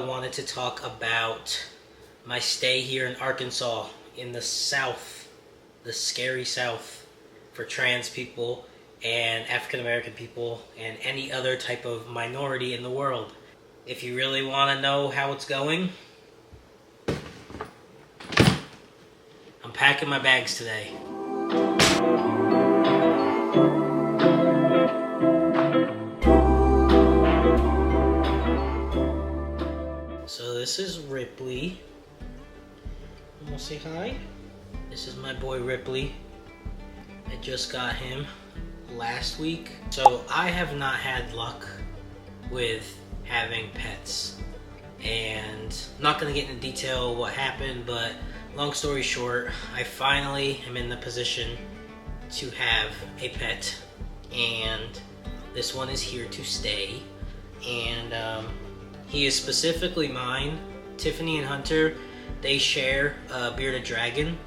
I wanted to talk about my stay here in Arkansas, in the South, the scary South, for trans people and African American people and any other type of minority in the world. If you really want to know how it's going, I'm packing my bags today. So this is Ripley. I'm gonna say hi. This is my boy Ripley. I just got him last week. So I have not had luck with having pets. And I'm not gonna get into detail what happened, but long story short, I finally am in the position to have a pet. And this one is here to stay. And he is specifically mine. Tiffany and Hunter, they share a bearded dragon,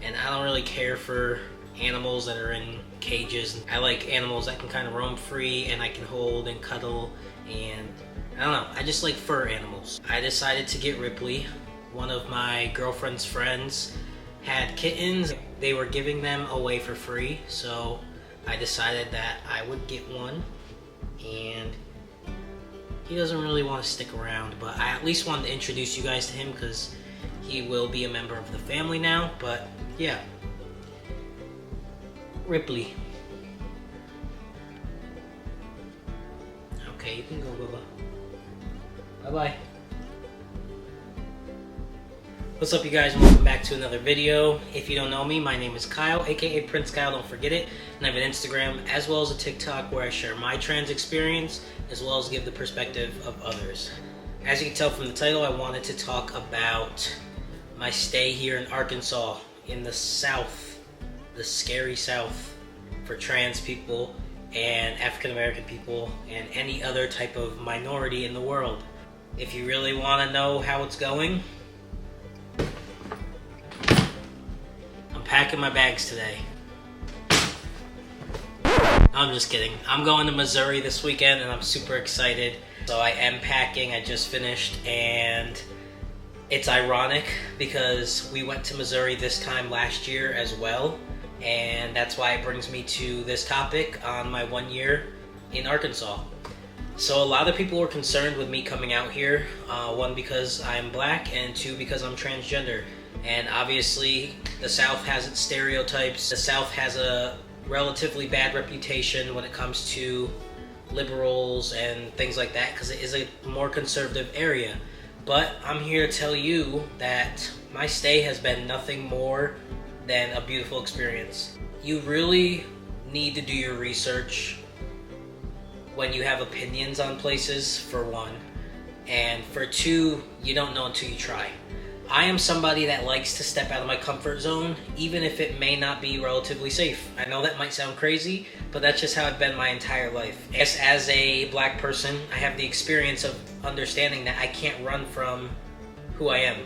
and I don't really care for animals that are in cages. I like animals that can kind of roam free and I can hold and cuddle, and I don't know, I just like fur animals. I decided to get Ripley. One of my girlfriend's friends had kittens. They were giving them away for free, so I decided that I would get one, and he doesn't really want to stick around, but I at least wanted to introduce you guys to him because he will be a member of the family now. But yeah, Ripley. Okay, you can go, Bubba. Bye-bye. What's up, you guys, and welcome back to another video. If you don't know me, my name is Kyle, aka Prince Kyle, don't forget it. And I have an Instagram as well as a TikTok where I share my trans experience as well as give the perspective of others. As you can tell from the title, I wanted to talk about my stay here in Arkansas, in the South, the scary South, for trans people and African American people and any other type of minority in the world. If you really want to know how it's going, I'm packing my bags today. I'm just kidding. I'm going to Missouri this weekend and I'm super excited. So I am packing. I just finished, and it's ironic because we went to Missouri this time last year as well, and that's why it brings me to this topic on my 1 year in Arkansas. So a lot of people were concerned with me coming out here, one because I'm black and two because I'm transgender. And obviously the South has its stereotypes. The South has a relatively bad reputation when it comes to liberals and things like that because it is a more conservative area. But I'm here to tell you that my stay has been nothing more than a beautiful experience. You really need to do your research when you have opinions on places, for one, and for two, you don't know until you try. I am somebody that likes to step out of my comfort zone, even if it may not be relatively safe. I know that might sound crazy, but that's just how I've been my entire life. As a black person, I have the experience of understanding that I can't run from who I am.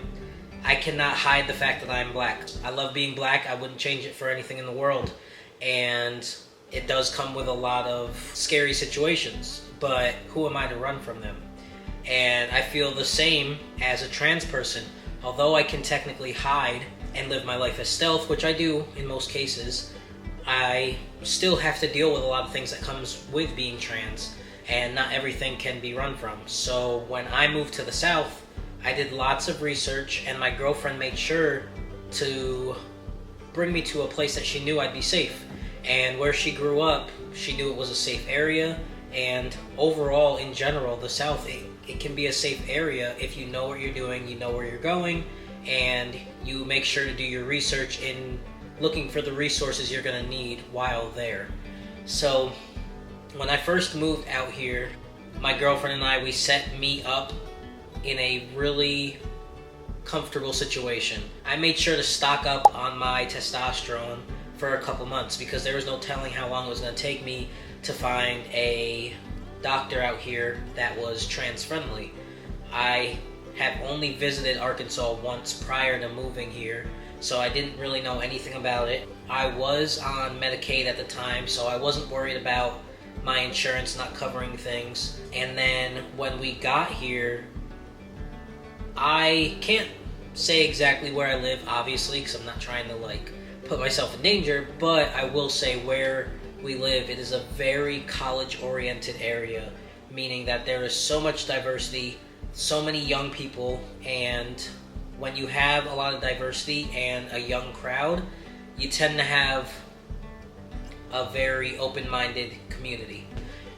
I cannot hide the fact that I'm black. I love being black. I wouldn't change it for anything in the world. And it does come with a lot of scary situations, but who am I to run from them? And I feel the same as a trans person. Although I can technically hide and live my life as stealth, which I do in most cases, I still have to deal with a lot of things that comes with being trans, and not everything can be run from. So when I moved to the South, I did lots of research, and my girlfriend made sure to bring me to a place that she knew I'd be safe. And where she grew up, she knew it was a safe area, and overall, in general, the South, it can be a safe area if you know what you're doing, you know where you're going, and you make sure to do your research in looking for the resources you're going to need while there. So when I first moved out here, my girlfriend and I, we set me up in a really comfortable situation. I made sure to stock up on my testosterone for a couple months because there was no telling how long it was going to take me to find a doctor out here that was trans friendly. I have only visited Arkansas once prior to moving here, so I didn't really know anything about it. I was on Medicaid at the time, so I wasn't worried about my insurance not covering things. And then when we got here, I can't say exactly where I live, obviously, because I'm not trying to like put myself in danger, but I will say where we live, it is a very college-oriented area, meaning that there is so much diversity, so many young people, and when you have a lot of diversity and a young crowd, you tend to have a very open-minded community.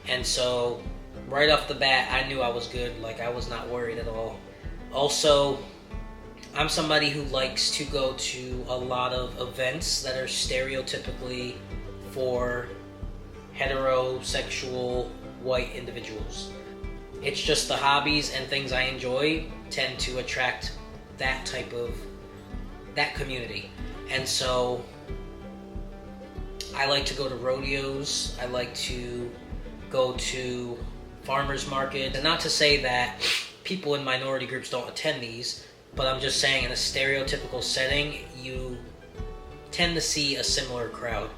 And so right off the bat, I knew I was good. Like, I was not worried at all. Also, I'm somebody who likes to go to a lot of events that are stereotypically for heterosexual white individuals. It's just the hobbies and things I enjoy tend to attract that community. And so I like to go to rodeos. I like to go to farmers market. And not to say that people in minority groups don't attend these, but I'm just saying in a stereotypical setting, you tend to see a similar crowd.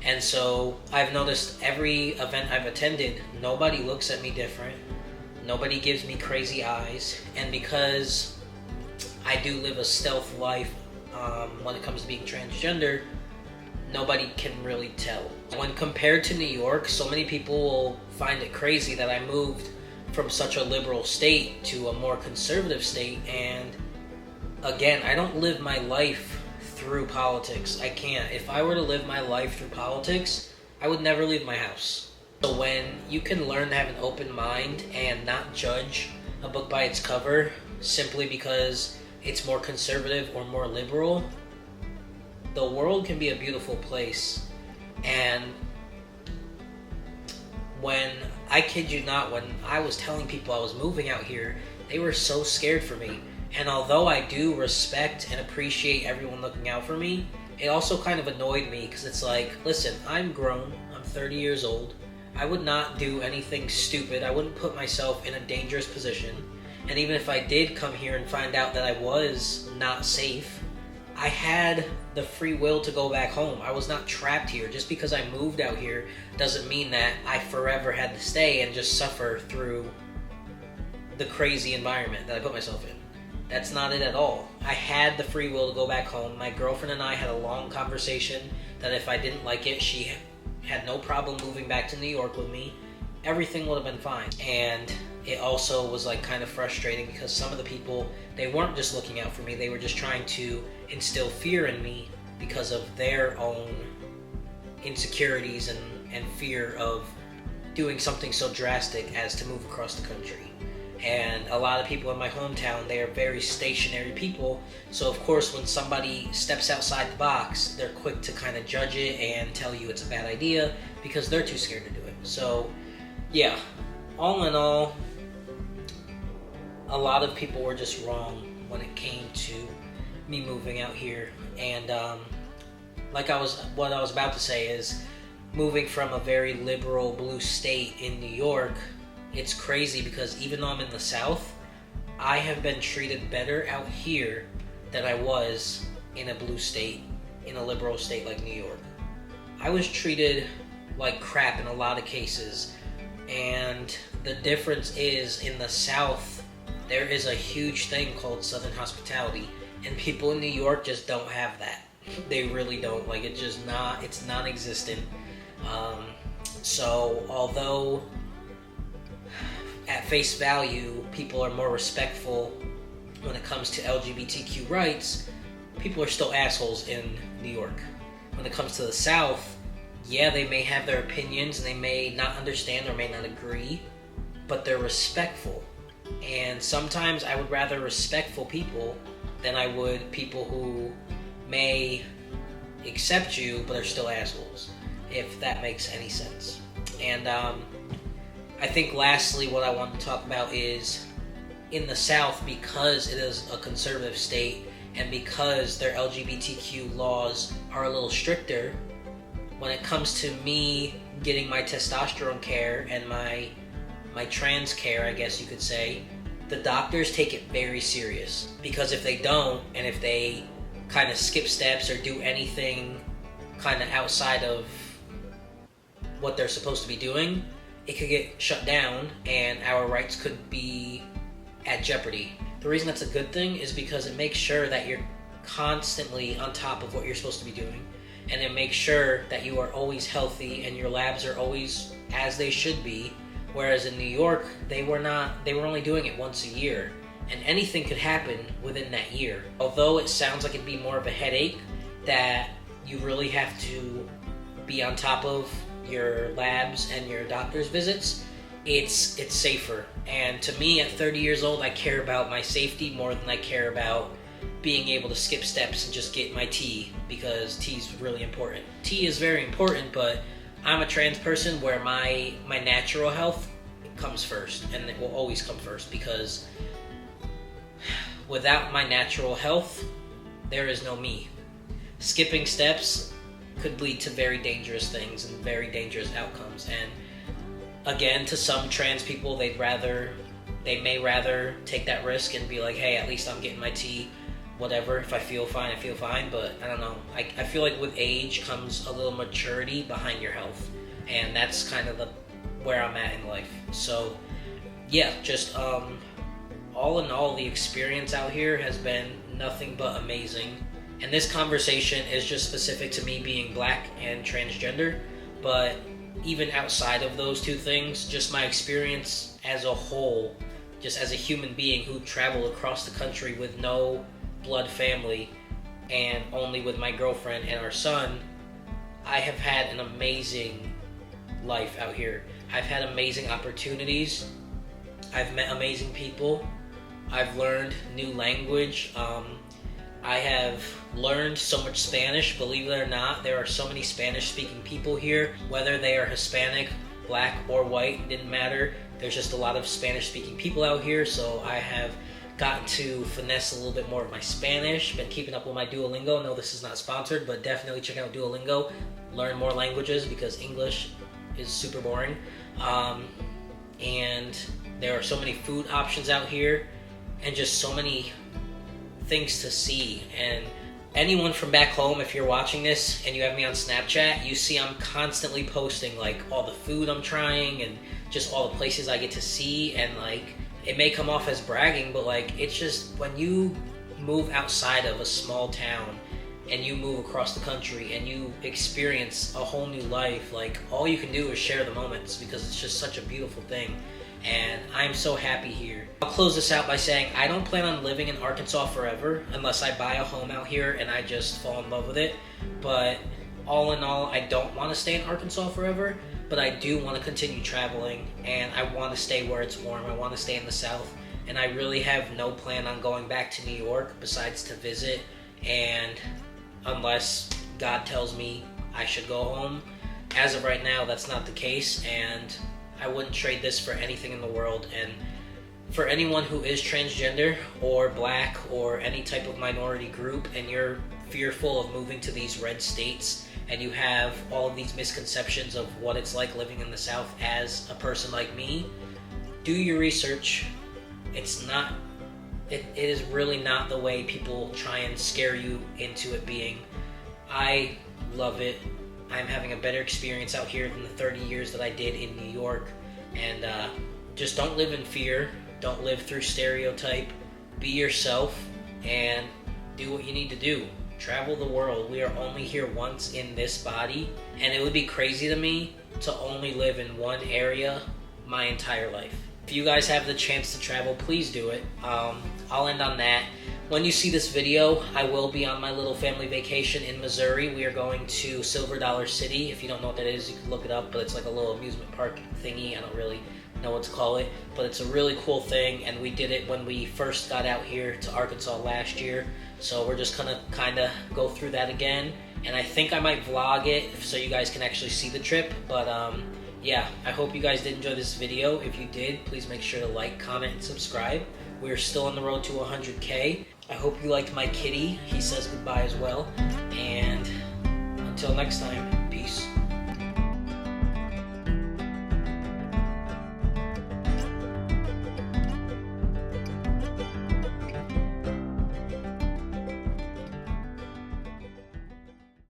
And so I've noticed every event I've attended, nobody looks at me different. Nobody gives me crazy eyes. And because I do live a stealth life when it comes to being transgender, nobody can really tell. When compared to New York, so many people will find it crazy that I moved from such a liberal state to a more conservative state. And again, I don't live my life through politics. I can't. If I were to live my life through politics, I would never leave my house. So when you can learn to have an open mind and not judge a book by its cover simply because it's more conservative or more liberal, the world can be a beautiful place. And when, I kid you not, when I was telling people I was moving out here, they were so scared for me. And although I do respect and appreciate everyone looking out for me, it also kind of annoyed me because it's like, listen, I'm grown, I'm 30 years old, I would not do anything stupid, I wouldn't put myself in a dangerous position, and even if I did come here and find out that I was not safe, I had the free will to go back home. I was not trapped here. Just because I moved out here doesn't mean that I forever had to stay and just suffer through the crazy environment that I put myself in. That's not it at all. I had the free will to go back home. My girlfriend and I had a long conversation that if I didn't like it, she had no problem moving back to New York with me. Everything would have been fine. And it also was like kind of frustrating because some of the people, they weren't just looking out for me, they were just trying to instill fear in me because of their own insecurities and fear of doing something so drastic as to move across the country. And a lot of people in my hometown, they are very stationary people, so of course when somebody steps outside the box, they're quick to kind of judge it and tell you it's a bad idea because they're too scared to do it. So yeah, all in all, a lot of people were just wrong when it came to me moving out here. And what I was about to say is, moving from a very liberal blue state in New York, it's crazy because even though I'm in the South, I have been treated better out here than I was in a blue state, in a liberal state like New York. I was treated like crap in a lot of cases, and the difference is in the South, there is a huge thing called Southern hospitality, and people in New York just don't have that. They really don't. Like, it's non-existent. So although at face value people are more respectful when it comes to LGBTQ rights, people are still assholes in New York. When it comes to the South, yeah, they may have their opinions and they may not understand or may not agree, but they're respectful. And sometimes I would rather respectful people than I would people who may accept you but are still assholes, if that makes any sense. And I think lastly what I want to talk about is, in the South, because it is a conservative state and because their LGBTQ laws are a little stricter, when it comes to me getting my testosterone care and my trans care, I guess you could say, the doctors take it very serious. Because if they don't, and if they kind of skip steps or do anything kind of outside of what they're supposed to be doing, it could get shut down and our rights could be at jeopardy. The reason that's a good thing is because it makes sure that you're constantly on top of what you're supposed to be doing. And it makes sure that you are always healthy and your labs are always as they should be. Whereas in New York, they were only doing it once a year. And anything could happen within that year. Although it sounds like it'd be more of a headache, that you really have to be on top of your labs and your doctor's visits, it's safer. And to me, at 30 years old, I care about my safety more than I care about being able to skip steps and just get my tea, because tea is really important. Tea is very important, but I'm a trans person where my natural health comes first, and it will always come first, because without my natural health, there is no me. Skipping steps could lead to very dangerous things and very dangerous outcomes. And again, to some trans people, they may rather take that risk and be like, hey, at least I'm getting my tea, whatever. If I feel fine, I feel fine. But I don't know. I feel like with age comes a little maturity behind your health. And that's kind of where I'm at in life. So yeah, just all in all, the experience out here has been nothing but amazing. And this conversation is just specific to me being black and transgender, but even outside of those two things, just my experience as a whole, just as a human being who traveled across the country with no blood family and only with my girlfriend and our son, I have had an amazing life out here. I've had amazing opportunities. I've met amazing people. I've learned new language. I have learned so much Spanish. Believe it or not, there are so many Spanish-speaking people here. Whether they are Hispanic, black, or white, didn't matter. There's just a lot of Spanish-speaking people out here, so I have gotten to finesse a little bit more of my Spanish. Been keeping up with my Duolingo. No, this is not sponsored, but definitely check out Duolingo. Learn more languages, because English is super boring. And there are so many food options out here, and just so many things to see. And anyone from back home, if you're watching this and you have me on Snapchat, you see I'm constantly posting like all the food I'm trying and just all the places I get to see. And like, it may come off as bragging, but like, it's just when you move outside of a small town and you move across the country and you experience a whole new life, like all you can do is share the moments, because it's just such a beautiful thing. And I'm so happy here. I'll close this out by saying I don't plan on living in Arkansas forever unless I buy a home out here and I just fall in love with it. But all in all, I don't want to stay in Arkansas forever, but I do want to continue traveling, and I want to stay where it's warm. I want to stay in the South, and I really have no plan on going back to New York besides to visit, and unless God tells me I should go home. As of right now, that's not the case, and I wouldn't trade this for anything in the world. And for anyone who is transgender or black or any type of minority group, and you're fearful of moving to these red states, and you have all of these misconceptions of what it's like living in the South as a person like me, do your research. It is really not the way people try and scare you into it being. I love it. I'm having a better experience out here than the 30 years that I did in New York. And just don't live in fear. Don't live through stereotype. Be yourself and do what you need to do. Travel the world. We are only here once in this body, and it would be crazy to me to only live in one area my entire life. If you guys have the chance to travel, please do it. I'll end on that. When you see this video, I will be on my little family vacation in Missouri. We are going to Silver Dollar City. If you don't know what that is, you can look it up, but it's like a little amusement park thingy. I don't really know what to call it, but it's a really cool thing, and we did it when we first got out here to Arkansas last year. So we're just gonna kind of go through that again, and I think I might vlog it so you guys can actually see the trip. But yeah, I hope you guys did enjoy this video. If you did, please make sure to like, comment, and subscribe. We're still on the road to 100K. I hope you liked my kitty. He says goodbye as well. And until next time.